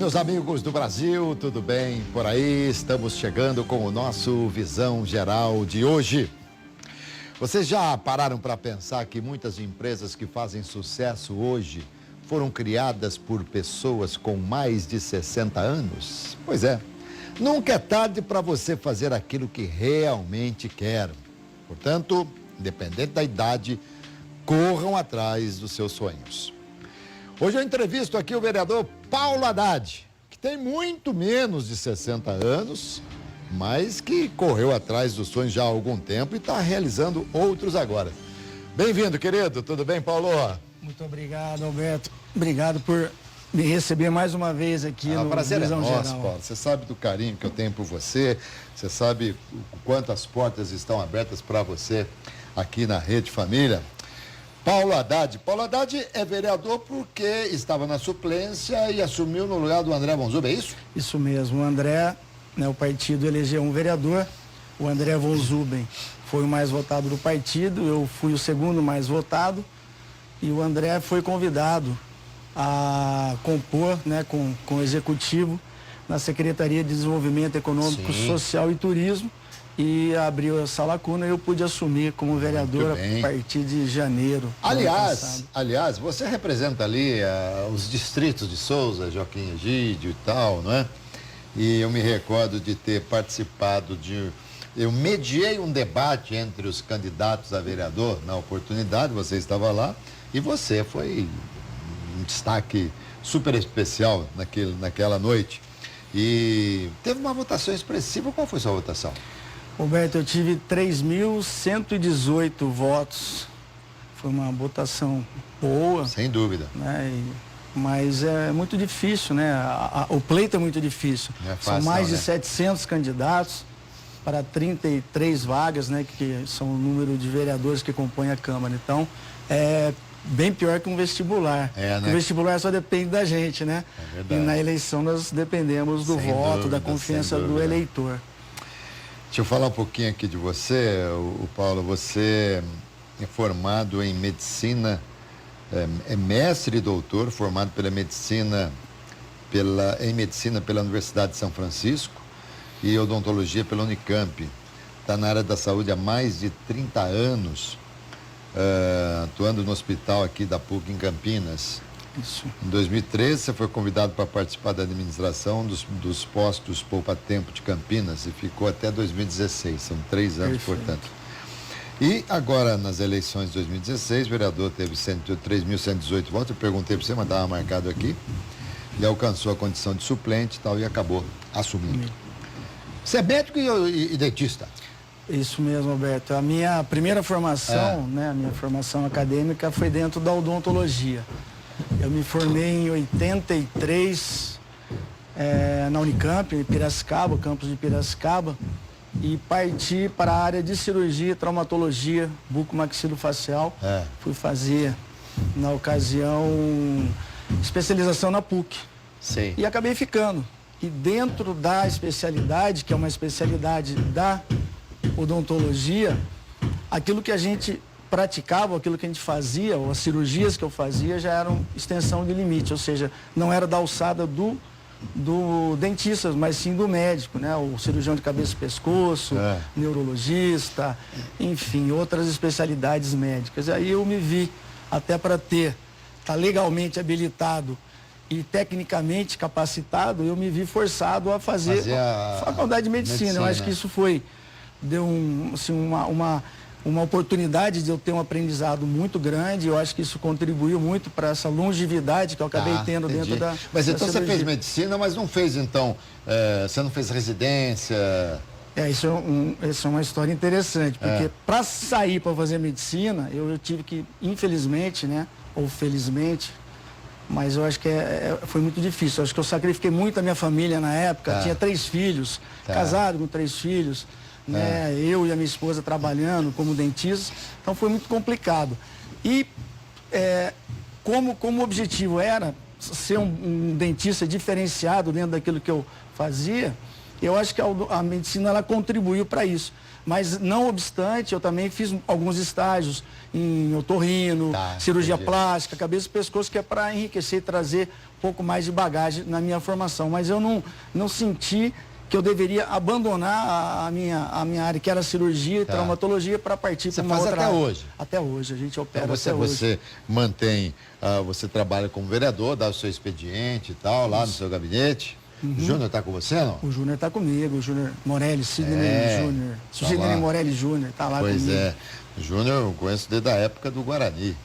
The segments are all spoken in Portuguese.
meus amigos do Brasil, tudo bem por aí? Estamos chegando com o nosso Visão Geral de hoje. Vocês já pararam para pensar que muitas empresas que fazem sucesso hoje foram criadas por pessoas com mais de 60 anos? Pois é, nunca é tarde para você fazer aquilo que realmente quer. Portanto, independente da idade, corram atrás dos seus sonhos. Hoje eu entrevisto aqui o vereador Paulo Haddad, que tem muito menos de 60 anos, mas que correu atrás dos sonhos já há algum tempo e está realizando outros agora. Bem-vindo, querido. Tudo bem, Paulo? Muito obrigado, Alberto. Obrigado por me receber mais uma vez aqui no prazer Visão é nosso, Geral. Paulo. Você sabe do carinho que eu tenho por você, você sabe o quanto as portas estão abertas para você aqui na Rede Família. Paulo Haddad. Paulo Haddad é vereador porque estava na suplência e assumiu no lugar do André Von Zuben, é isso? Isso mesmo. O André, o partido elegeu um vereador. O André Von Zuben foi o mais votado do partido. Eu fui o segundo mais votado. E o André foi convidado a compor, com o executivo na Secretaria de Desenvolvimento Econômico, Social e Turismo. E abriu essa lacuna e eu pude assumir como vereador a partir de janeiro. Aliás, você representa ali os distritos de Souza, Joaquim Egídio e tal, não é? E eu me recordo de ter participado eu mediei um debate entre os candidatos a vereador na oportunidade, você estava lá, e você foi um destaque super especial naquela noite. E teve uma votação expressiva. Qual foi sua votação? Roberto, eu tive 3.118 votos. Foi uma votação boa. Sem dúvida. Mas é muito difícil, o pleito é muito difícil. Não é fácil, são mais de 700 candidatos para 33 vagas, que são o número de vereadores que compõem a Câmara. Então, é bem pior que um vestibular. O vestibular só depende da gente, É verdade. E na eleição nós dependemos do voto, da confiança do eleitor. Deixa eu falar um pouquinho aqui de você, o Paulo. Você é formado em medicina, é mestre e doutor, formado em medicina pela Universidade de São Francisco e odontologia pela Unicamp. Está na área da saúde há mais de 30 anos, atuando no hospital aqui da PUC em Campinas. Isso. Em 2013, você foi convidado para participar da administração dos postos Poupa Tempo de Campinas e ficou até 2016, são 3 anos, Perfeito. portanto. E agora, nas eleições de 2016, o vereador teve 3.118 votos, eu perguntei para você, mas estava marcado aqui, e alcançou a condição de suplente e tal, e acabou assumindo. Você é médico e dentista? Isso mesmo, Alberto. A minha primeira formação, a minha formação acadêmica foi dentro da odontologia. Eu me formei em 83 na Unicamp, em Piracicaba, campus de Piracicaba, e parti para a área de cirurgia e traumatologia bucomaxilofacial. Fui fazer, na ocasião, especialização na PUC. Sim. E acabei ficando. E dentro da especialidade, que é uma especialidade da odontologia, aquilo que a gente praticava, aquilo que a gente fazia, ou as cirurgias que eu fazia já eram extensão de limite, ou seja, não era da alçada do dentista, mas sim do médico, o cirurgião de cabeça e pescoço, neurologista, enfim, outras especialidades médicas. Aí eu me vi, até para estar legalmente habilitado e tecnicamente capacitado, eu me vi forçado a fazer a faculdade de medicina. Eu acho que isso deu uma oportunidade de eu ter um aprendizado muito grande. Eu acho que isso contribuiu muito para essa longevidade que eu acabei tendo dentro da Mas então cirurgia. você fez medicina, mas não fez você não fez residência? Isso é uma história interessante, porque para sair para fazer medicina, eu tive que, infelizmente, ou felizmente, mas eu acho que foi muito difícil. Eu acho que eu sacrifiquei muito a minha família na época. Tinha 3 filhos, casado com 3 filhos. Eu e a minha esposa trabalhando como dentistas, então foi muito complicado. E como o objetivo era ser um dentista diferenciado dentro daquilo que eu fazia, Eu acho que a medicina ela contribuiu para isso. Mas, não obstante, eu também fiz alguns estágios em otorrino, cirurgia plástica, cabeça e pescoço, que é para enriquecer e trazer um pouco mais de bagagem na minha formação. Mas eu não senti que eu deveria abandonar a minha área, que era cirurgia e traumatologia, para partir para uma outra área. Até hoje? Até hoje, a gente opera então até hoje. Você mantém, você trabalha como vereador, dá o seu expediente e tal, lá no seu gabinete. O Júnior está com você, não? O Júnior está comigo, o Júnior Morelli, Sidney Júnior. Sidney Morelli Júnior, está lá comigo. Pois é. O Júnior eu conheço desde a época do Guarani.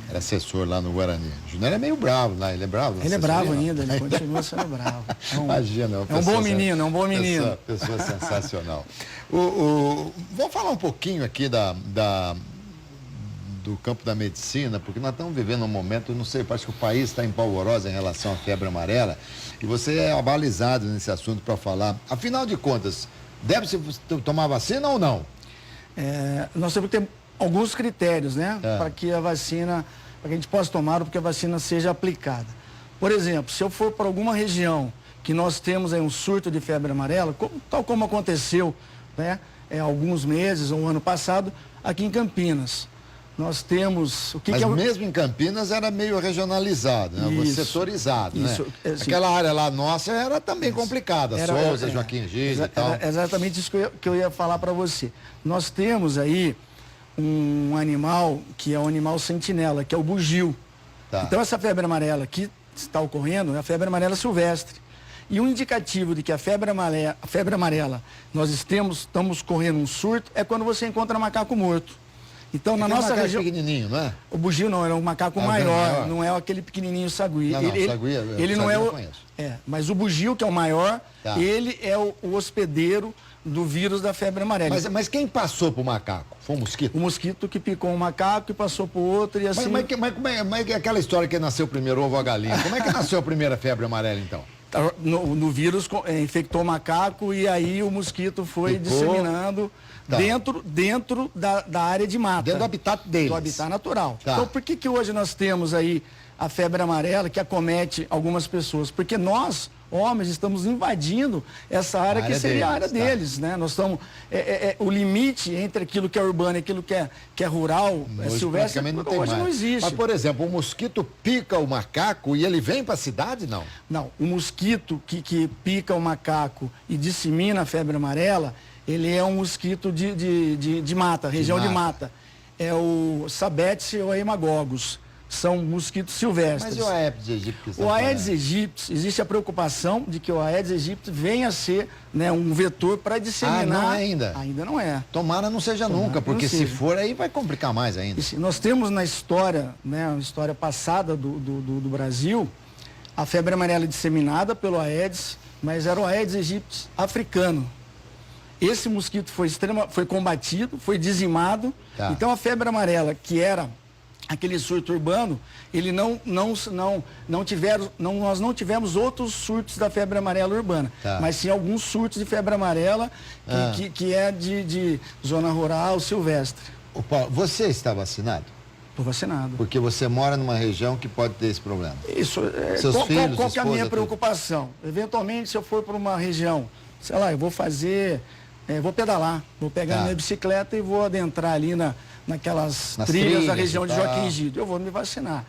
Era assessor lá no Guarani. O Júnior é meio bravo, né? Ele é bravo? Ele é bravo ainda, ele continua sendo bravo. Imagina. É um bom menino, é um bom menino. Pessoa sensacional. Vamos falar um pouquinho aqui do campo da medicina, porque nós estamos vivendo um momento, não sei, parece que o país está em polvorosa em relação à febre amarela, e você é abalizado nesse assunto para falar. Afinal de contas, deve-se tomar vacina ou não? Nós temos que ter alguns critérios, né? Para que a vacina, para que a gente possa tomar, ou para que a vacina seja aplicada. Por exemplo, se eu for para alguma região que nós temos aí um surto de febre amarela, tal como aconteceu, né? Alguns meses ou ano passado, aqui em Campinas. Nós temos... Mas mesmo em Campinas era meio regionalizado, né? Setorizado, isso, né? Aquela área lá nossa era também complicada, Souza, Joaquim Giz e tal. Exatamente isso que eu ia falar para você. Nós temos aí um animal que é um animal sentinela, que é o bugio. Então essa febre amarela que está ocorrendo é a febre amarela silvestre. E um indicativo de que a febre amarela nós estamos correndo um surto é quando você encontra macaco morto. Então, na nossa região... pequenininho, não é? O bugio não, era um macaco maior, não é aquele pequenininho sagui. Ele não é o... Mas o bugio, que é o maior, ele é o hospedeiro do vírus da febre amarela. Mas quem passou pro macaco? Foi um mosquito? O mosquito que picou um macaco e passou pro outro e assim... Mas é aquela história que nasceu primeiro ovo ou a galinha? Como é que nasceu a primeira febre amarela, então? No vírus infectou o macaco e aí o mosquito foi disseminando... Dentro da área de mata. Dentro do habitat deles. Do habitat natural. Então, por que hoje nós temos aí a febre amarela que acomete algumas pessoas? Porque nós, homens, estamos invadindo essa área que seria a área deles, né? Nós estamos... o limite entre aquilo que é urbano e aquilo que é rural, silvestre, hoje não existe. Mas, por exemplo, o mosquito pica o macaco e ele vem para a cidade, não? Não. O mosquito que pica o macaco e dissemina a febre amarela... Ele é um mosquito de mata, região de mata. É o Sabetes ou Haemagogos. São mosquitos silvestres. Mas e o Aedes aegypti? O Aedes aegypti, existe a preocupação de que o Aedes aegypti venha a ser, né, um vetor para disseminar. Não ainda? Ainda não é. Tomara não seja nunca, porque se for aí vai complicar mais ainda. Nós temos na história, né, uma história passada do Brasil, a febre amarela disseminada pelo Aedes, mas era o Aedes aegypti africano. Esse mosquito foi combatido, foi dizimado. Então a febre amarela, que era aquele surto urbano, ele nós não tivemos outros surtos da febre amarela urbana, mas sim alguns surtos de febre amarela que é de zona rural, silvestre. Paulo, você está vacinado? Estou vacinado. Porque você mora numa região que pode ter esse problema. Isso. Seus filhos, qual que é a minha preocupação? Eventualmente, se eu for para uma região, sei lá, eu vou fazer... vou pedalar, vou pegar minha bicicleta e vou adentrar ali naquelas trilhas da região de Joaquim Giz. Eu vou me vacinar.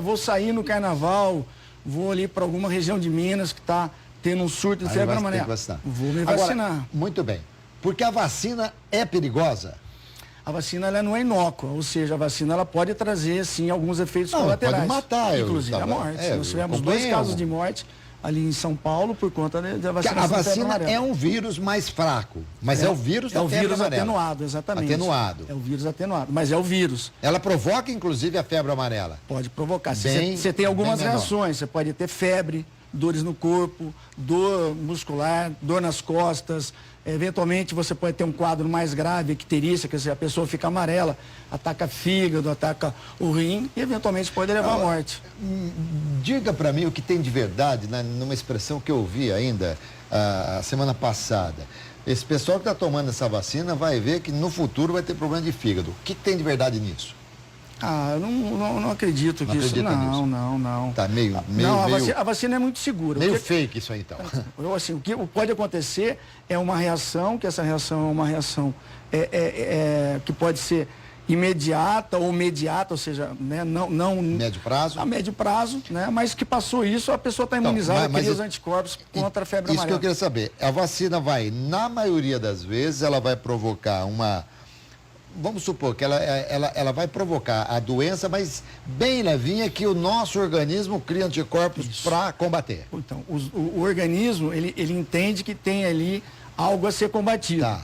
Vou sair no carnaval, vou ali para alguma região de Minas que está tendo um surto de febre amarela. Vou me vacinar. Agora, muito bem. Porque a vacina é perigosa? A vacina ela não é inócua, ou seja, a vacina ela pode trazer, sim, alguns efeitos colaterais. Pode matar. Inclusive a morte. Nós tivemos 2 casos de morte ali em São Paulo por conta da vacinação. A vacina é um vírus mais fraco, mas é o vírus da febre amarela. É o vírus atenuado, exatamente. Atenuado. É o vírus atenuado, mas é o vírus. Ela provoca, inclusive, a febre amarela? Pode provocar. Você tem algumas reações, você pode ter febre, dores no corpo, dor muscular, dor nas costas. Eventualmente você pode ter um quadro mais grave, icterícia, quer dizer, a pessoa fica amarela, ataca fígado, ataca o rim e eventualmente pode levar à morte. Diga para mim o que tem de verdade, né, numa expressão que eu ouvi ainda a semana passada. Esse pessoal que está tomando essa vacina vai ver que no futuro vai ter problema de fígado. O que tem de verdade nisso? Eu não acredito que isso. Não. Tá meio. A vacina é muito segura. Meio fake isso aí, então. Assim, o que pode acontecer é uma reação, que essa reação é uma reação que pode ser imediata ou mediata, ou seja, né, não médio prazo. A médio prazo, né, mas que passou isso, a pessoa está imunizada, então, cria os anticorpos contra a febre amarela. Isso que eu queria saber. A vacina vai, na maioria das vezes, ela vai provocar uma... Vamos supor que ela vai provocar a doença, mas bem levinha, que o nosso organismo cria anticorpos para combater. Então, o organismo, ele entende que tem ali algo a ser combatido. Tá.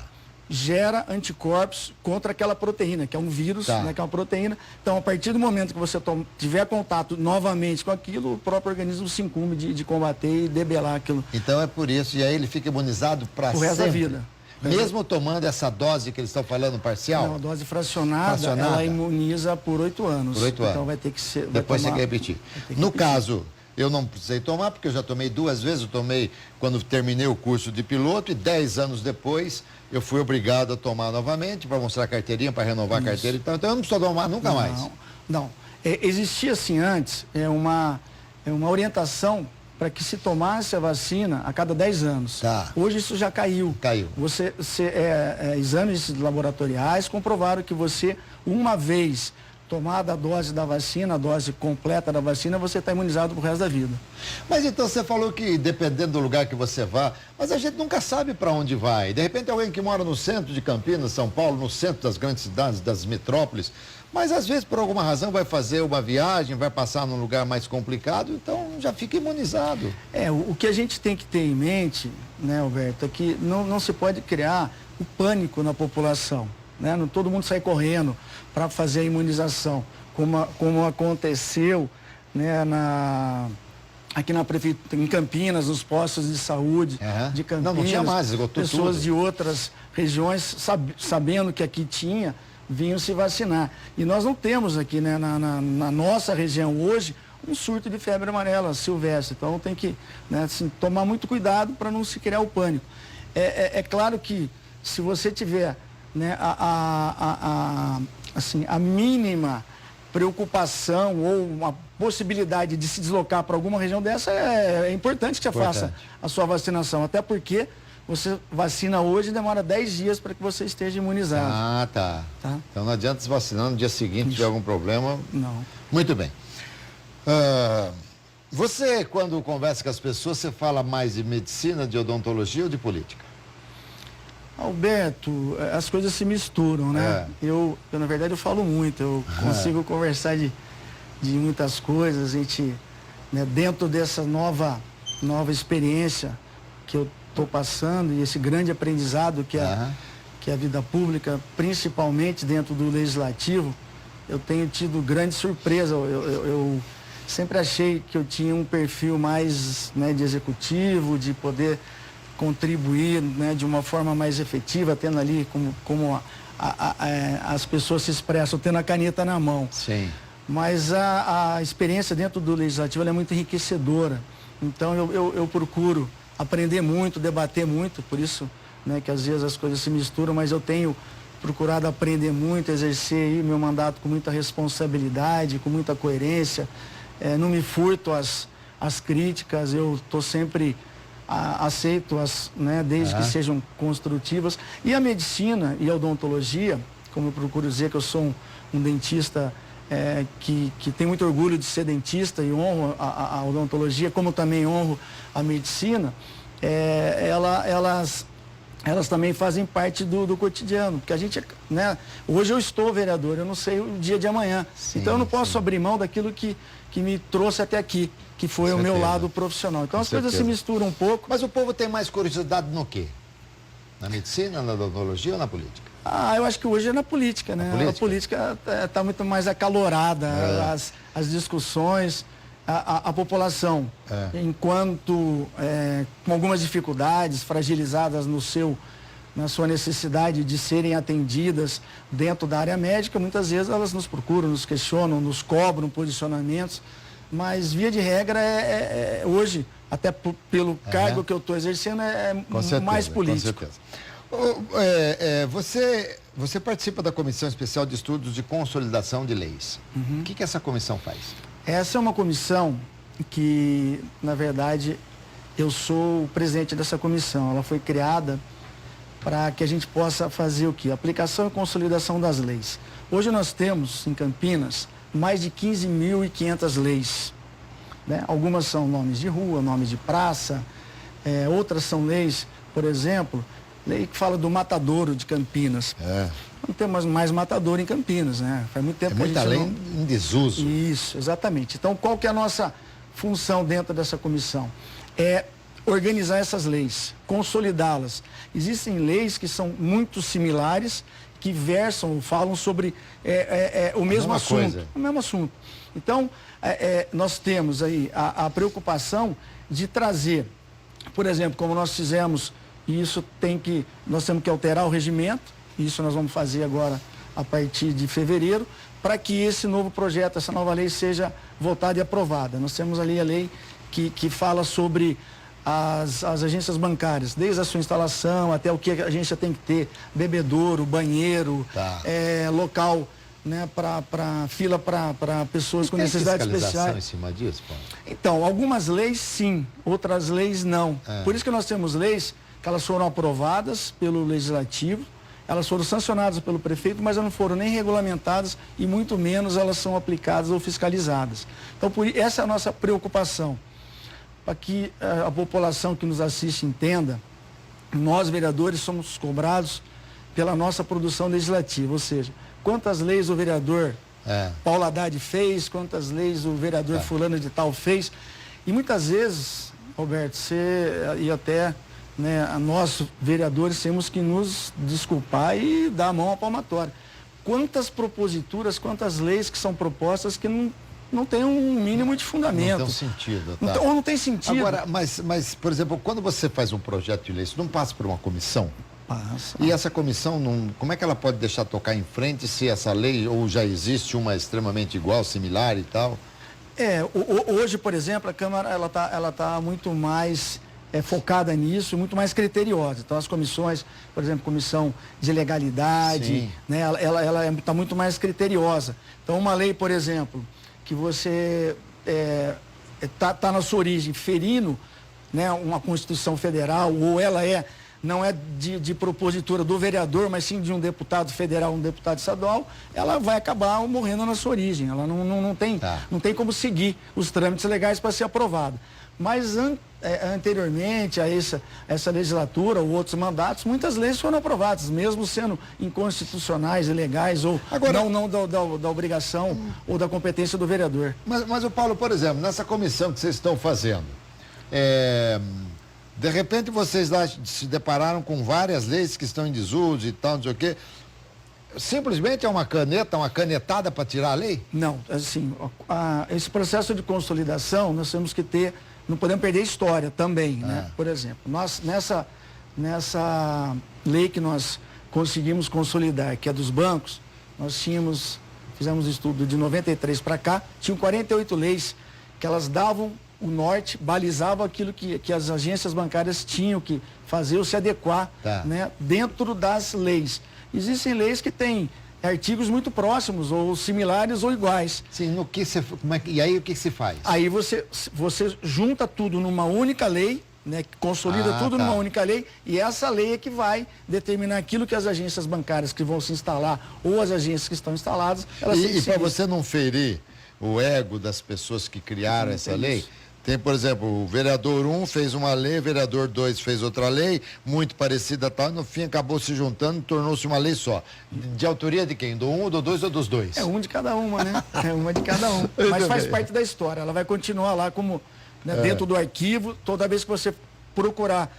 Gera anticorpos contra aquela proteína, que é um vírus, né, que é uma proteína. Então, a partir do momento que você tiver contato novamente com aquilo, o próprio organismo se incumbe de combater e debelar aquilo. Então é por isso, e aí ele fica imunizado para sempre. O resto da vida. Mesmo tomando essa dose que eles estão falando parcial? Não, a dose fracionada, ela imuniza por 8 anos. Por 8 anos. Então vai ter que ser... Depois você tem que repetir. No caso, eu não precisei tomar, porque eu já tomei 2 vezes. Eu tomei quando terminei o curso de piloto e 10 anos depois eu fui obrigado a tomar novamente para mostrar a carteirinha, para renovar a carteira. Então eu não preciso tomar nunca mais. Não. Existia assim antes uma orientação para que se tomasse a vacina a cada 10 anos. Tá. Hoje isso já caiu. Exames laboratoriais comprovaram que você, uma vez tomada a dose da vacina, a dose completa da vacina, você está imunizado pro resto da vida. Mas então você falou que dependendo do lugar que você vá, mas a gente nunca sabe para onde vai. De repente alguém que mora no centro de Campinas, São Paulo, no centro das grandes cidades, das metrópoles, mas às vezes por alguma razão vai fazer uma viagem, vai passar num lugar mais complicado, então já fica imunizado. O que a gente tem que ter em mente, né, Alberto, é que não se pode criar o pânico na população. Né? Não todo mundo sai correndo para fazer a imunização, como aconteceu, né, aqui na prefeitura, em Campinas, nos postos de saúde de Campinas. Não tinha mais, esgotou pessoas tudo. De outras regiões, sabendo que aqui tinha, vinham se vacinar. E nós não temos aqui, né, na nossa região hoje, um surto de febre amarela silvestre. Então tem que, né, assim, tomar muito cuidado para não se criar o pânico. É claro que se você tiver, né, a mínima preocupação ou uma possibilidade de se deslocar para alguma região dessa, é importante que você faça a sua vacinação, até porque você vacina hoje e demora 10 dias para que você esteja imunizado. Tá. Então não adianta se vacinar no dia seguinte, se tiver algum problema. Não. Muito bem. Você, quando conversa com as pessoas, você fala mais de medicina, de odontologia ou de política? Alberto, as coisas se misturam, né? Eu na verdade, eu falo muito, eu consigo conversar de muitas coisas, a gente, né, dentro dessa nova experiência que eu estou passando e esse grande aprendizado que é a vida pública, principalmente dentro do legislativo, eu tenho tido grande surpresa. Eu sempre achei que eu tinha um perfil mais, né, de executivo, de poder contribuir, né, de uma forma mais efetiva, tendo ali como as pessoas se expressam, tendo a caneta na mão. Sim. Mas a experiência dentro do legislativo ela é muito enriquecedora. Então eu procuro aprender muito, debater muito, por isso, né, que às vezes as coisas se misturam, mas eu tenho procurado aprender muito, exercer aí meu mandato com muita responsabilidade, com muita coerência, não me furto as críticas, eu estou sempre aceito-as, né, desde que sejam construtivas. E a medicina e a odontologia, como eu procuro dizer que eu sou um dentista que tem muito orgulho de ser dentista e honro a odontologia, como também honro a medicina, elas também fazem parte do cotidiano, porque a gente, né, hoje eu estou vereador, eu não sei o dia de amanhã, então eu não posso abrir mão daquilo que me trouxe até aqui, que foi o meu lado profissional. Então as coisas se misturam um pouco. Mas o povo tem mais curiosidade no quê? Na medicina, na odontologia ou na política? Eu acho que hoje é na política, né? A política está muito mais acalorada, as discussões, a população, enquanto com algumas dificuldades, fragilizadas na sua necessidade de serem atendidas dentro da área médica, muitas vezes elas nos procuram, nos questionam, nos cobram posicionamentos, mas via de regra hoje, até pelo cargo que eu estou exercendo, mais político. Com certeza. Você participa da Comissão Especial de Estudos de Consolidação de Leis. O que essa comissão faz? Essa é uma comissão que, na verdade, eu sou o presidente dessa comissão. Ela foi criada para que a gente possa fazer o quê? Aplicação e consolidação das leis. Hoje nós temos, em Campinas, mais de 15.500 leis. Né? Algumas são nomes de rua, nomes de praça, outras são leis, por exemplo, lei que fala do matadouro de Campinas. Não temos mais matadouro em Campinas, né? Faz muito tempo que a gente muita lei em desuso. Isso, exatamente. Então, qual que é a nossa função dentro dessa comissão? É organizar essas leis, consolidá-las. Existem leis que são muito similares, que versam, falam sobre o mesmo assunto. O mesmo assunto. Então, nós temos aí a preocupação de trazer, por exemplo, como nós fizemos, e nós temos que alterar o regimento, isso nós vamos fazer agora a partir de fevereiro, para que esse novo projeto, essa nova lei seja votada e aprovada. Nós temos ali a lei que fala sobre as agências bancárias, desde a sua instalação até o que a agência tem que ter, bebedouro, banheiro, local, né, para fila para pessoas com necessidades especiais. Em cima disso, Paulo? Então, algumas leis sim, outras leis não. Por isso que nós temos leis que elas foram aprovadas pelo Legislativo, elas foram sancionadas pelo prefeito, mas elas não foram nem regulamentadas e muito menos elas são aplicadas ou fiscalizadas. Então, essa é a nossa preocupação, para que a população que nos assiste entenda, nós vereadores somos cobrados pela nossa produção legislativa, ou seja, quantas leis o vereador Paulo Haddad fez, quantas leis o vereador fulano de tal fez, e muitas vezes, Roberto, você e até... nós, vereadores, temos que nos desculpar e dar a mão à palmatória. Quantas proposituras, quantas leis que são propostas que não tem um mínimo de fundamento. Não tem sentido, tá? Ou não tem sentido. Agora, mas, por exemplo, quando você faz um projeto de lei, isso não passa por uma comissão? Passa. E essa comissão, como é que ela pode deixar tocar em frente se essa lei, ou já existe uma extremamente igual, similar e tal? Hoje, por exemplo, a Câmara, ela tá muito mais... focada nisso, muito mais criteriosa. Então, as comissões, por exemplo, comissão de legalidade, né, ela está muito mais criteriosa. Então, uma lei, por exemplo, que você tá na sua origem ferindo, né, uma Constituição Federal, ou ela não é de propositura do vereador, mas sim de um deputado federal, um deputado estadual, ela vai acabar morrendo na sua origem. Ela não tem como seguir os trâmites legais para ser aprovada. Mas anteriormente a essa legislatura ou outros mandatos, muitas leis foram aprovadas, mesmo sendo inconstitucionais, ilegais ou não da obrigação ou da competência do vereador. Mas o Paulo, por exemplo, nessa comissão que vocês estão fazendo, de repente vocês lá se depararam com várias leis que estão em desuso e tal, não sei o quê. Simplesmente é uma canetada para tirar a lei? Não, assim, esse processo de consolidação nós temos que ter. Não podemos perder a história também, né? Por exemplo, nós nessa lei que nós conseguimos consolidar, que é dos bancos, nós fizemos estudo de 93 para cá, tinham 48 leis que elas davam o norte, balizavam aquilo que as agências bancárias tinham que fazer ou se adequar, né, dentro das leis. Existem leis que têm artigos muito próximos, ou similares ou iguais. Sim, e aí o que se faz? Aí você junta tudo numa única lei, né, que consolida tudo numa única lei, e essa lei é que vai determinar aquilo que as agências bancárias que vão se instalar, ou as agências que estão instaladas, elas têm que seguir. E para você não ferir o ego das pessoas que criaram essa lei, tem, por exemplo, o vereador 1 fez uma lei, o vereador 2 fez outra lei, muito parecida tal, e no fim acabou se juntando e tornou-se uma lei só. De autoria de quem? Do 1, do 2 ou dos dois? É uma de cada uma, né? É uma de cada um. Mas faz parte da história, ela vai continuar lá como, né, dentro do arquivo, toda vez que você procurar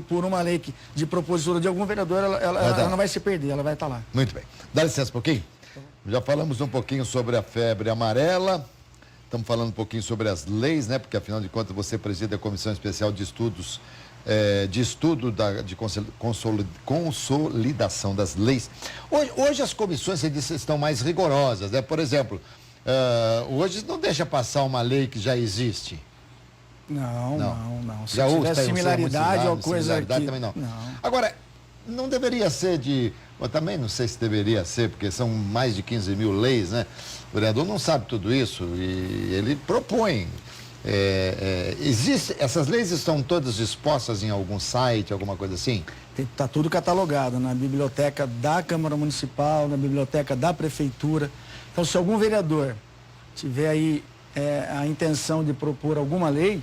por uma lei de propositura de algum vereador, ela não vai se perder, ela vai estar lá. Muito bem. Dá licença um pouquinho. Já falamos um pouquinho sobre a febre amarela. Estamos falando um pouquinho sobre as leis, né? Porque, afinal de contas, você preside a Comissão Especial de Estudos, de consolidação das leis. Hoje as comissões, você disse, estão mais rigorosas, né? Por exemplo, hoje não deixa passar uma lei que já existe. Não. Se já tiver similaridade ou coisa similaridade que... também não. Não. Agora, não deveria ser eu também não sei se deveria ser, porque são mais de 15 mil leis, né? O vereador não sabe tudo isso e ele propõe. Essas leis estão todas dispostas em algum site, alguma coisa assim? Está tudo catalogado na biblioteca da Câmara Municipal, na biblioteca da Prefeitura. Então, se algum vereador tiver aí a intenção de propor alguma lei,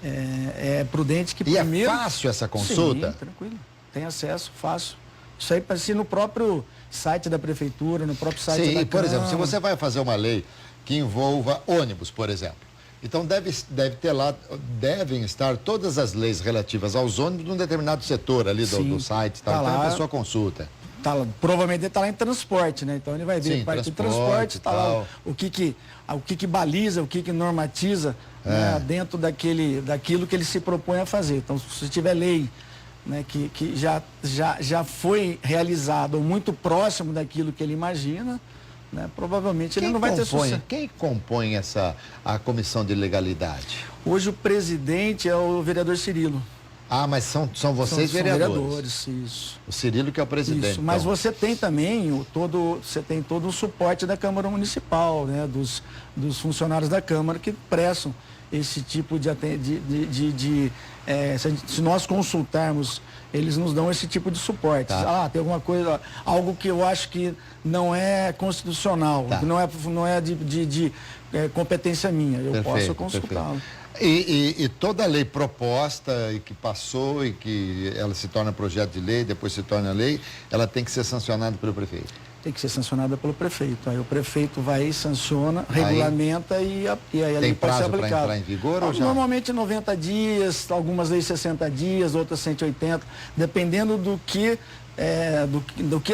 é prudente que primeiro... E é fácil essa consulta? Sim, tranquilo. Tem acesso, fácil. Isso aí para si no próprio site da Prefeitura, no próprio site da Câmara. Por exemplo, se você vai fazer uma lei que envolva ônibus, por exemplo, então devem estar todas as leis relativas aos ônibus num determinado setor ali do site, tal. Então a pessoa consulta. Provavelmente está lá em transporte, né? Então ele vai ver parte de transporte, está lá o que baliza, o que normatiza, né? Dentro daquilo que ele se propõe a fazer. Então, se tiver lei, né, que já foi realizado ou muito próximo daquilo que ele imagina, né, provavelmente ele não vai ter sucesso. Quem compõe a comissão de legalidade? Hoje o presidente é o vereador Cirilo. Ah, mas são vocês vereadores? São vereadores, isso. O Cirilo que é o presidente. Isso, mas você tem também você tem todo o suporte da Câmara Municipal, né, dos funcionários da Câmara que prestam esse tipo se nós consultarmos, eles nos dão esse tipo de suporte. Tem alguma coisa, algo que eu acho que não é constitucional, que não é de competência minha, eu posso consultá-lo. E toda lei proposta e que passou e que ela se torna projeto de lei, depois se torna lei, ela tem que ser sancionada pelo prefeito? Tem que ser sancionada pelo prefeito. Aí o prefeito vai, sanciona, regulamenta e aí a lei pode ser aplicada. Tem prazo para entrar em vigor ou já? Normalmente 90 dias, algumas leis 60 dias, outras 180, dependendo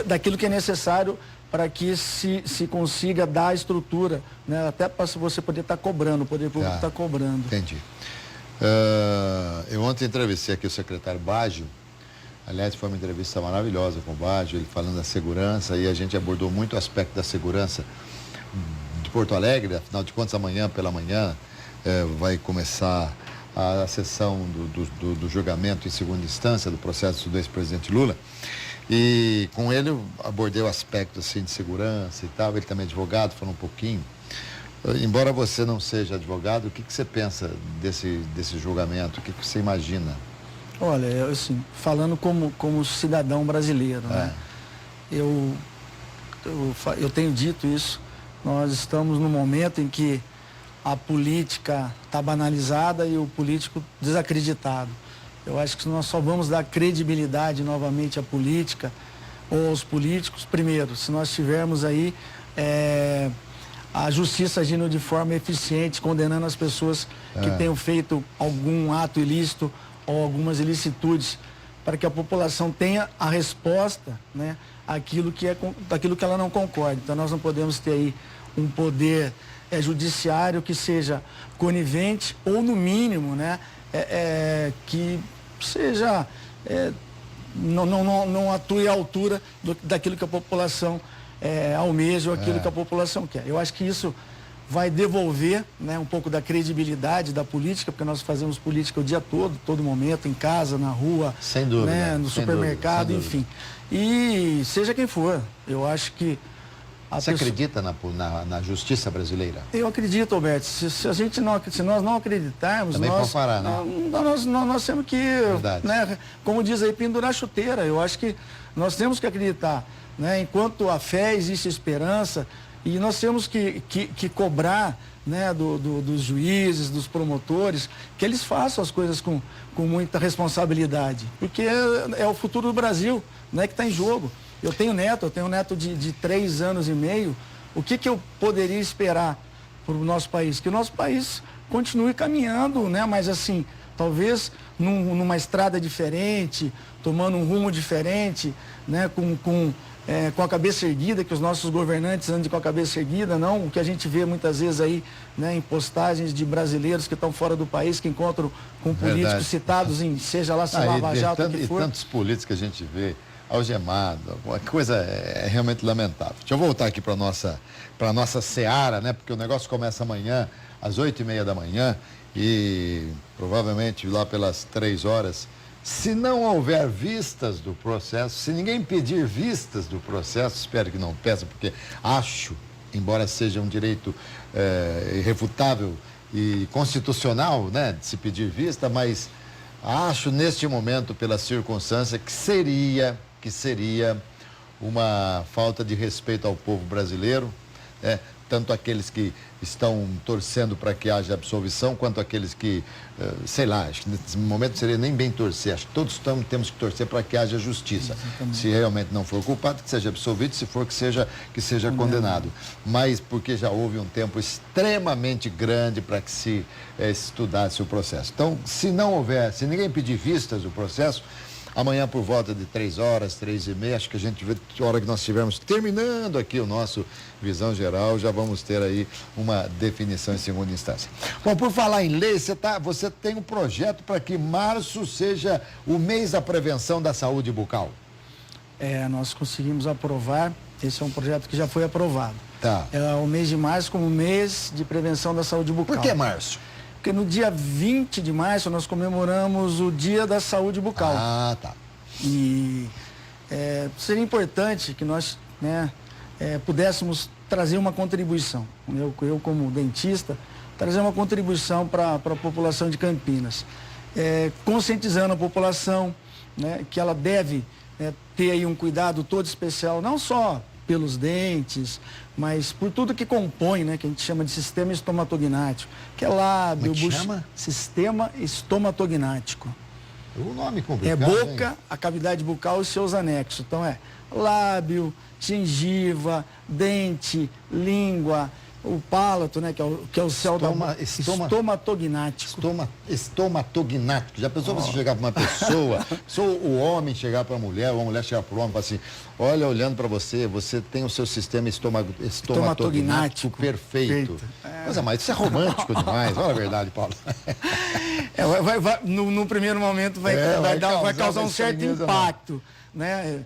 daquilo que é necessário para que se consiga dar a estrutura, né? Até para você poder estar cobrando, o poder público está cobrando. Entendi. Eu ontem entrevistei aqui o secretário Baggio. Aliás, foi uma entrevista maravilhosa com o Baggio, ele falando da segurança, e a gente abordou muito o aspecto da segurança de Porto Alegre. Afinal de contas, amanhã pela manhã vai começar a sessão do julgamento em segunda instância do processo do ex-presidente Lula. E com ele eu abordei o aspecto assim, de segurança e tal. Ele também é advogado, falou um pouquinho. Embora você não seja advogado, o que você pensa desse julgamento? O que você imagina? Olha, assim, falando como cidadão brasileiro, né? Eu tenho dito isso. Nós estamos num momento em que a política está banalizada e o político desacreditado. Eu acho que nós só vamos dar credibilidade novamente à política ou aos políticos, primeiro, se nós tivermos aí a justiça agindo de forma eficiente, condenando as pessoas que tenham feito algum ato ilícito ou algumas ilicitudes, para que a população tenha a resposta, né, daquilo que ela não concorda. Então nós não podemos ter aí um poder judiciário que seja conivente ou no mínimo, né, que seja não atue à altura daquilo que a população almeja ou aquilo que a população quer. Eu acho que isso vai devolver, né, um pouco da credibilidade da política, porque nós fazemos política o dia todo momento, em casa, na rua, sem dúvida, né, no supermercado, enfim. E seja quem for, eu acho que Você acredita na justiça brasileira? Eu acredito, Alberto. Se nós não acreditarmos, também pode parar, né? Nós temos que, né, como diz aí, pendurar a chuteira. Eu acho que nós temos que acreditar, né? Enquanto a fé, existe esperança, e nós temos que cobrar, né, dos juízes, dos promotores, que eles façam as coisas com muita responsabilidade, porque é o futuro do Brasil, né, que está em jogo. Eu tenho um neto de 3 anos e meio. O que eu poderia esperar para o nosso país? Que o nosso país continue caminhando, né? Mas assim, talvez numa estrada diferente, tomando um rumo diferente, né? Com a cabeça erguida, que os nossos governantes andem com a cabeça erguida, não o que a gente vê muitas vezes aí, né, em postagens de brasileiros que estão fora do país, que encontram com políticos citados em, seja lá se Lava Jato, o que for. E tantos políticos que a gente vê algemado, a coisa é realmente lamentável. Deixa eu voltar aqui para a nossa seara, né? Porque o negócio começa amanhã, às 8h30 da manhã, e provavelmente lá pelas 3 horas Se não houver vistas do processo, se ninguém pedir vistas do processo, espero que não peça, porque acho, embora seja um direito irrefutável e constitucional, né, de se pedir vista, mas acho neste momento, pela circunstância, que seria uma falta de respeito ao povo brasileiro, tanto aqueles que estão torcendo para que haja absolvição, quanto aqueles que, sei lá, acho que nesse momento seria nem bem torcer, acho que todos temos que torcer para que haja justiça. Exatamente. Se realmente não for culpado, que seja absolvido, se for que seja condenado. Mas porque já houve um tempo extremamente grande para que se estudasse o processo. Então, se ninguém pedir vistas do processo, amanhã por volta de 3 horas, 3h30, acho que a hora que nós estivermos terminando aqui o nosso Visão Geral, já vamos ter aí uma definição em segunda instância. Bom, por falar em lei, você tem um projeto para que março seja o mês da prevenção da saúde bucal. Nós conseguimos aprovar, esse é um projeto que já foi aprovado. Tá. O mês de março como mês de prevenção da saúde bucal. Por que março? Porque no dia 20 de março nós comemoramos o Dia da Saúde Bucal. Ah, tá. E seria importante que nós pudéssemos trazer uma contribuição. Eu como dentista, trazer uma contribuição para a população de Campinas. Conscientizando a população, né, que ela deve ter aí um cuidado todo especial, não só pelos dentes, mas por tudo que compõe, né, que a gente chama de sistema estomatognático, que é lábio, sistema estomatognático. O nome complicado. Boca, hein? a cavidade bucal e seus anexos. Então lábio, gengiva, dente, língua, o pálate, né, que é o céu da boca. Estomatognático. Estomatognático. Já pensou você chegar para uma pessoa, o homem chegar para a mulher, ou a mulher chegar para o homem e falar assim, olha, olhando para você, você tem o seu sistema estomatognático perfeito. Mas isso é romântico demais, olha a verdade, Paulo. No primeiro momento vai causar um certo impacto, né?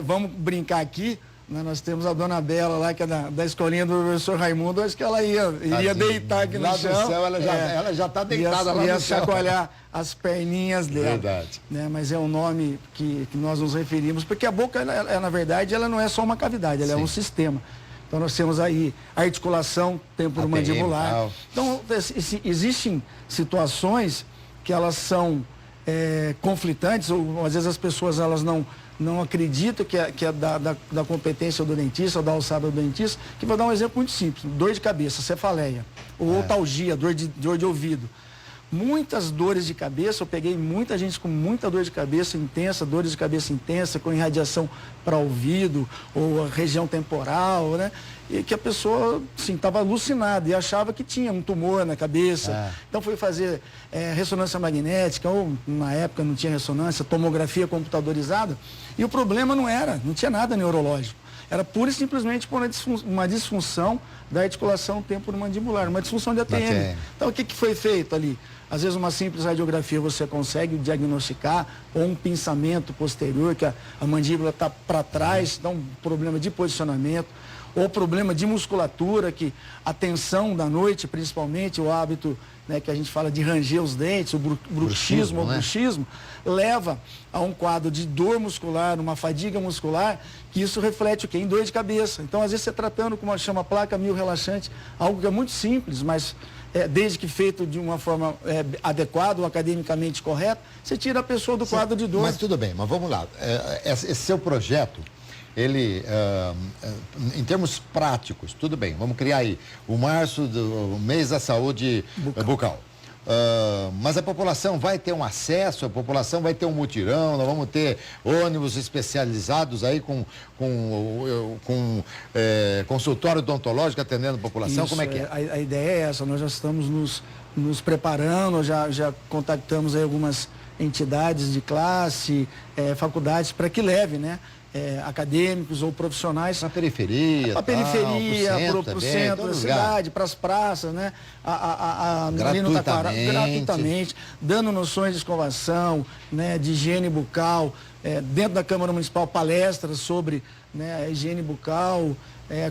Vamos brincar aqui, né? Nós temos a dona Bela lá, que é da escolinha do professor Raimundo, acho que ela iria deitar aqui no chão. Do céu, ela já está deitada lá no céu. Ia chacoalhar as perninhas dela. Verdade. Né? Mas é um nome que nós nos referimos, porque a boca, na verdade, ela não é só uma cavidade, ela é um sistema. Então nós temos aí a articulação temporomandibular. Então existem situações que elas são conflitantes, ou às vezes as pessoas elas não acreditam que é da competência do dentista ou da alçada do dentista, que vou dar um exemplo muito simples, dor de cabeça, cefaleia, ou otalgia, dor de ouvido. Muitas dores de cabeça, eu peguei muita gente com muita dor de cabeça intensa, dores de cabeça intensa, com irradiação para ouvido, ou a região temporal, né? E que a pessoa, assim, estava alucinada e achava que tinha um tumor na cabeça. Então foi fazer ressonância magnética, ou na época não tinha ressonância, tomografia computadorizada, e o problema não tinha nada neurológico. Era pura e simplesmente por uma disfunção da articulação temporomandibular, uma disfunção de ATM. Então o que foi feito ali? Às vezes uma simples radiografia você consegue diagnosticar, ou um pinçamento posterior, que a mandíbula está para trás, então um problema de posicionamento, ou problema de musculatura, que a tensão da noite, principalmente, o hábito, né, que a gente fala de ranger os dentes, o bruxismo, leva a um quadro de dor muscular, uma fadiga muscular, que isso reflete o quê? Em dor de cabeça. Então, às vezes, você tratando com uma chama placa mio-relaxante, algo que é muito simples, mas desde que feito de uma forma adequada ou academicamente correta, você tira a pessoa do quadro de dor. Mas tudo bem, mas vamos lá. Esse seu projeto, ele, em termos práticos, tudo bem, vamos criar aí o março do mês da saúde bucal. Mas a população vai ter um acesso, a população vai ter um mutirão, nós vamos ter ônibus especializados aí com consultório odontológico atendendo a população. Isso, como é que é? A ideia é essa, nós já estamos nos preparando, já contactamos aí algumas entidades de classe, faculdades, para que leve, né? Acadêmicos ou profissionais. Para a periferia. Para a periferia, para o centro da cidade, para as praças, né? Gratuitamente, dando noções de escovação, né? De higiene bucal, dentro da Câmara Municipal, palestras sobre, né, a higiene bucal,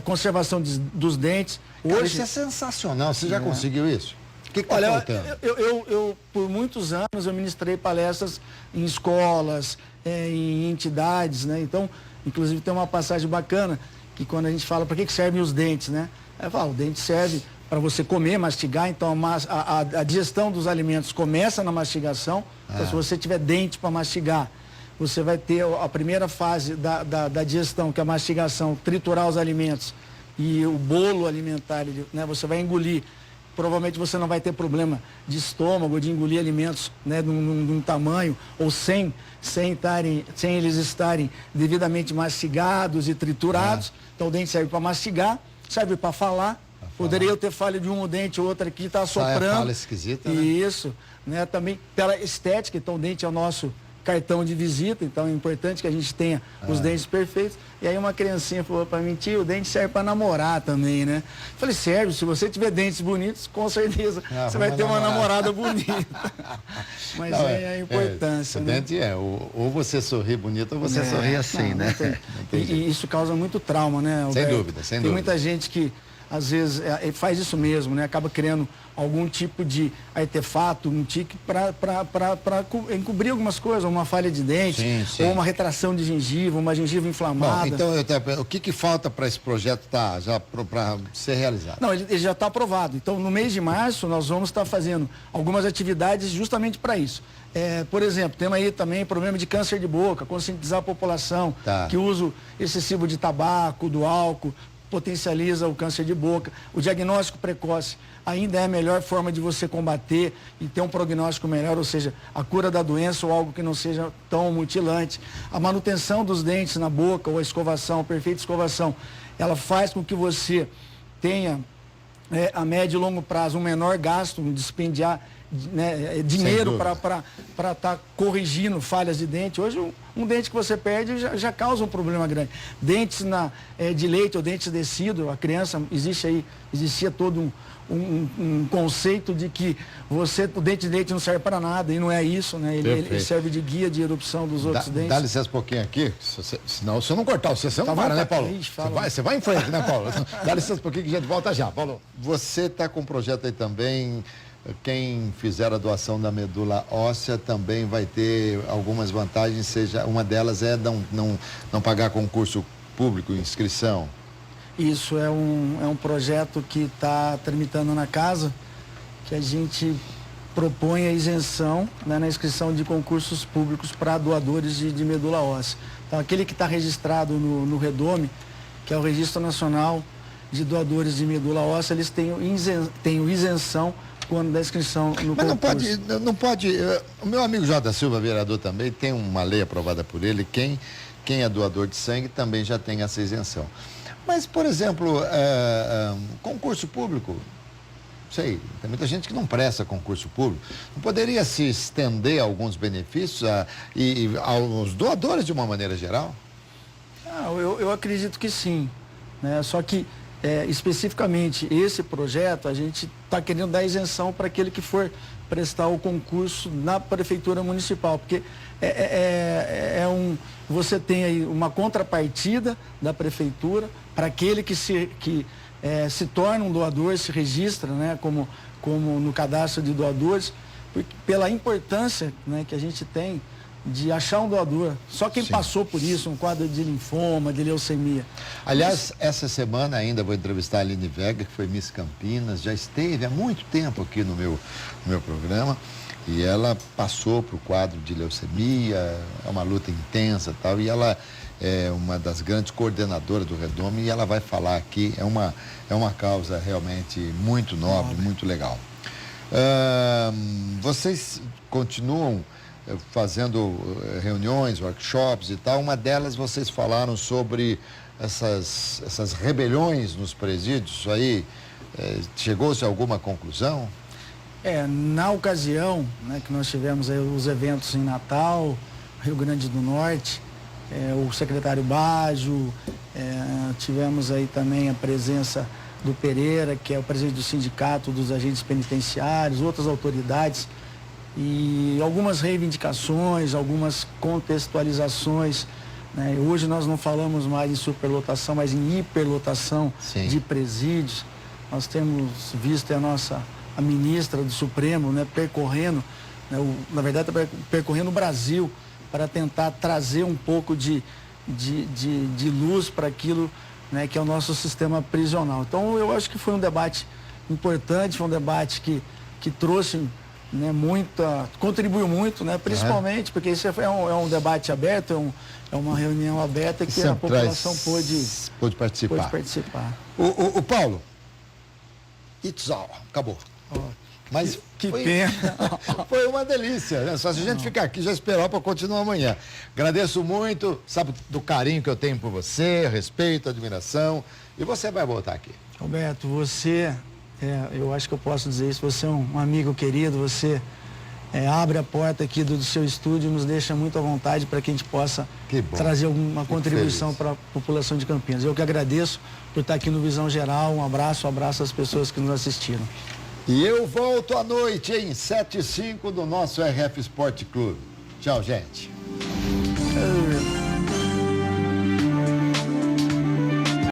conservação dos dentes. Cara, isso é sensacional, você já conseguiu isso? O que está faltando? Eu, por muitos anos, eu ministrei palestras em escolas, em entidades, né? Então, inclusive tem uma passagem bacana, que quando a gente fala, para que servem os dentes, né? Eu falo, o dente serve para você comer, mastigar, então a digestão dos alimentos começa na mastigação. Então, se você tiver dente para mastigar, você vai ter a primeira fase da digestão, que é a mastigação, triturar os alimentos e o bolo alimentar, né? Você vai engolir. Provavelmente você não vai ter problema de estômago, de engolir alimentos, né, de um tamanho, ou sem eles estarem devidamente mastigados e triturados. Então o dente serve para mastigar, serve para falar. Poderia eu ter falha de um dente ou outro aqui, está soprando. Fala esquisita, né? Isso, né? Também pela estética, então o dente é o nosso cartão de visita, então é importante que a gente tenha os dentes perfeitos. E aí uma criancinha falou para mim, tio, o dente serve para namorar também, né? Eu falei, serve, se você tiver dentes bonitos, com certeza você vai ter uma namorada bonita. Mas não, é a importância, né? Dente ou você sorri bonito ou você sorri assim, né? E isso causa muito trauma, né, Alberto? Sem dúvida, sem dúvida. Tem muita gente que às vezes faz isso mesmo, né? Acaba criando algum tipo de artefato, um tique para encobrir algumas coisas, uma falha de dente, ou uma retração de gengiva, uma gengiva inflamada. Bom, então, o que falta para esse projeto já para ser realizado? Não, ele já está aprovado. Então, no mês de março, nós vamos estar fazendo algumas atividades justamente para isso. Por exemplo, temos aí também problema de câncer de boca, conscientizar a população que o uso excessivo de tabaco, do álcool, potencializa o câncer de boca. O diagnóstico precoce ainda é a melhor forma de você combater e ter um prognóstico melhor, ou seja, a cura da doença ou algo que não seja tão mutilante. A manutenção dos dentes na boca ou a escovação, a perfeita escovação, ela faz com que você tenha, a médio e longo prazo, um menor gasto, um dispendiar, né, dinheiro para estar corrigindo falhas de dente. Hoje, um dente que você perde já causa um problema grande. Dentes de leite ou dentes de cidro, a criança, existia todo um conceito de que o dente de leite não serve para nada, e não é isso, né? Ele serve de guia de erupção dos outros dentes. Dá licença um pouquinho aqui, senão se eu não cortar você não para, né, Paulo? Você vai em frente, né, Paulo? Dá licença um pouquinho que a gente volta já. Paulo, você está com um projeto aí também. Quem fizer a doação da medula óssea também vai ter algumas vantagens, uma delas é não pagar concurso público, inscrição. Isso é um projeto que está tramitando na casa, que a gente propõe a isenção, né, na inscrição de concursos públicos para doadores de medula óssea. Então, aquele que está registrado no REDOME, que é o Registro Nacional de Doadores de Medula Óssea, eles têm isenção quando da inscrição no concurso. Mas não pode, o meu amigo J. Silva, vereador, também tem uma lei aprovada por ele, quem é doador de sangue também já tem essa isenção. Mas, por exemplo, concurso público, tem muita gente que não presta concurso público, não poderia se estender alguns benefícios aos doadores de uma maneira geral? Eu acredito que sim, né? Só que especificamente esse projeto, a gente está querendo dar isenção para aquele que for prestar o concurso na prefeitura municipal, porque você tem aí uma contrapartida da prefeitura para aquele que se torna um doador, se registra, né, como no cadastro de doadores, pela importância, né, que a gente tem de achar um doador. Só quem passou por isso, um quadro de linfoma, de leucemia. Aliás, essa semana ainda vou entrevistar a Aline Vega, que foi Miss Campinas, já esteve há muito tempo aqui no meu programa, e ela passou para o quadro de leucemia, é uma luta intensa e tal, e ela é uma das grandes coordenadoras do REDOME, e ela vai falar aqui, é uma causa realmente muito nobre, muito legal. Vocês continuam fazendo reuniões, workshops e tal. Uma delas vocês falaram sobre essas rebeliões nos presídios. Isso aí, chegou-se a alguma conclusão? Na ocasião, né, que nós tivemos aí os eventos em Natal, Rio Grande do Norte, o secretário Baggio, tivemos aí também a presença do Pereira, que é o presidente do Sindicato dos Agentes Penitenciários, outras autoridades, e algumas reivindicações, algumas contextualizações, né? Hoje nós não falamos mais em superlotação, mas em hiperlotação de presídios. Nós temos visto a nossa a ministra do Supremo, né, percorrendo, né, na verdade, percorrendo o Brasil para tentar trazer um pouco de luz para aquilo, né, que é o nosso sistema prisional. Então, eu acho que foi um debate importante, foi um debate que trouxe, né, contribuiu muito, né, principalmente porque isso é um debate aberto, é uma reunião aberta que a população pôde participar. O Paulo, it's all, acabou. Mas que pena. Foi uma delícia, né? Só se a gente ficar aqui já esperar para continuar amanhã. Agradeço muito, sabe do carinho que eu tenho por você, respeito, admiração. E você vai voltar aqui. Roberto, você, eu acho que eu posso dizer isso, você é um amigo querido, você abre a porta aqui do seu estúdio e nos deixa muito à vontade para que a gente possa trazer alguma contribuição para a população de Campinas. Eu que agradeço por estar aqui no Visão Geral. Um abraço às pessoas que nos assistiram. E eu volto à noite em 7h05 do nosso RF Sport Clube. Tchau, gente.